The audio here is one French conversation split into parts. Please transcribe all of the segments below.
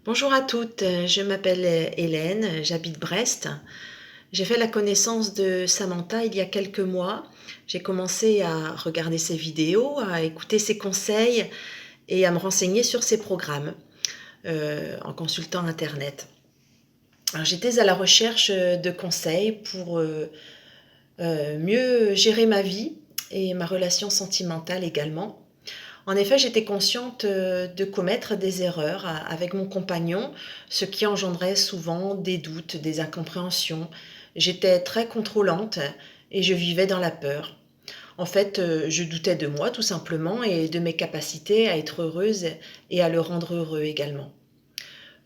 Bonjour à toutes, je m'appelle Hélène, j'habite Brest. J'ai fait la connaissance de Samantha il y a quelques mois. J'ai commencé à regarder ses vidéos, à écouter ses conseils et à me renseigner sur ses programmes en consultant Internet. Alors, j'étais à la recherche de conseils pour mieux gérer ma vie et ma relation sentimentale également. En effet, j'étais consciente de commettre des erreurs avec mon compagnon, ce qui engendrait souvent des doutes, des incompréhensions. J'étais très contrôlante et je vivais dans la peur. En fait, je doutais de moi tout simplement et de mes capacités à être heureuse et à le rendre heureux également.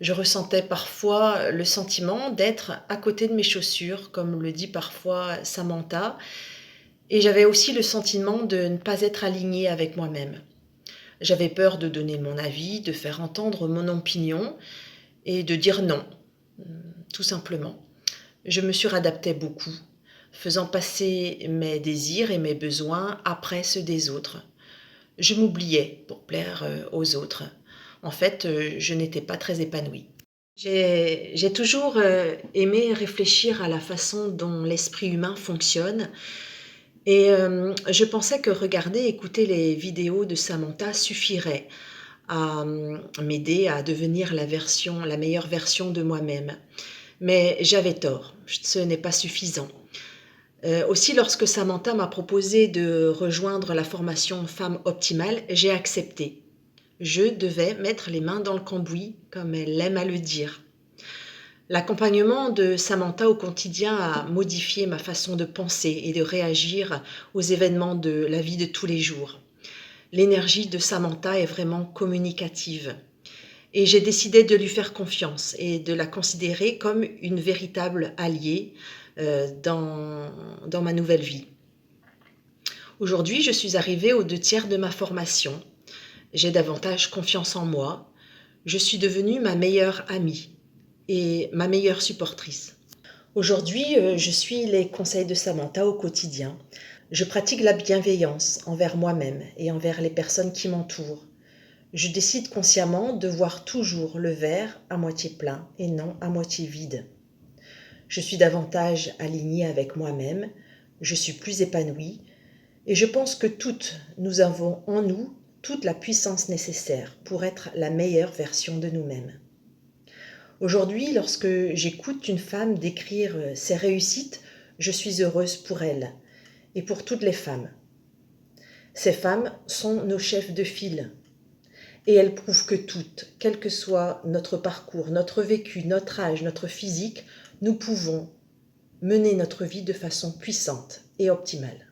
Je ressentais parfois le sentiment d'être à côté de mes chaussures, comme le dit parfois Samantha, et j'avais aussi le sentiment de ne pas être alignée avec moi-même. J'avais peur de donner mon avis, de faire entendre mon opinion et de dire non, tout simplement. Je me suradaptais beaucoup, faisant passer mes désirs et mes besoins après ceux des autres. Je m'oubliais pour plaire aux autres. En fait, je n'étais pas très épanouie. J'ai toujours aimé réfléchir à la façon dont l'esprit humain fonctionne et je pensais que regarder, écouter les vidéos de Samantha suffirait à m'aider à devenir la meilleure version de moi-même. Mais j'avais tort, ce n'est pas suffisant. Aussi, lorsque Samantha m'a proposé de rejoindre la formation Femme Optimale, j'ai accepté. Je devais mettre les mains dans le cambouis, comme elle aime à le dire. L'accompagnement de Samantha au quotidien a modifié ma façon de penser et de réagir aux événements de la vie de tous les jours. L'énergie de Samantha est vraiment communicative. Et j'ai décidé de lui faire confiance et de la considérer comme une véritable alliée dans ma nouvelle vie. Aujourd'hui, je suis arrivée aux 2 tiers de ma formation. J'ai davantage confiance en moi. Je suis devenue ma meilleure amie et ma meilleure supportrice. Aujourd'hui, je suis les conseils de Samantha au quotidien. Je pratique la bienveillance envers moi-même et envers les personnes qui m'entourent. Je décide consciemment de voir toujours le verre à moitié plein et non à moitié vide. Je suis davantage alignée avec moi-même, je suis plus épanouie et je pense que toutes, nous avons en nous toute la puissance nécessaire pour être la meilleure version de nous-mêmes. Aujourd'hui, lorsque j'écoute une femme décrire ses réussites, je suis heureuse pour elle et pour toutes les femmes. Ces femmes sont nos chefs de file. Et elles prouvent que toutes, quel que soit notre parcours, notre vécu, notre âge, notre physique, nous pouvons mener notre vie de façon puissante et optimale.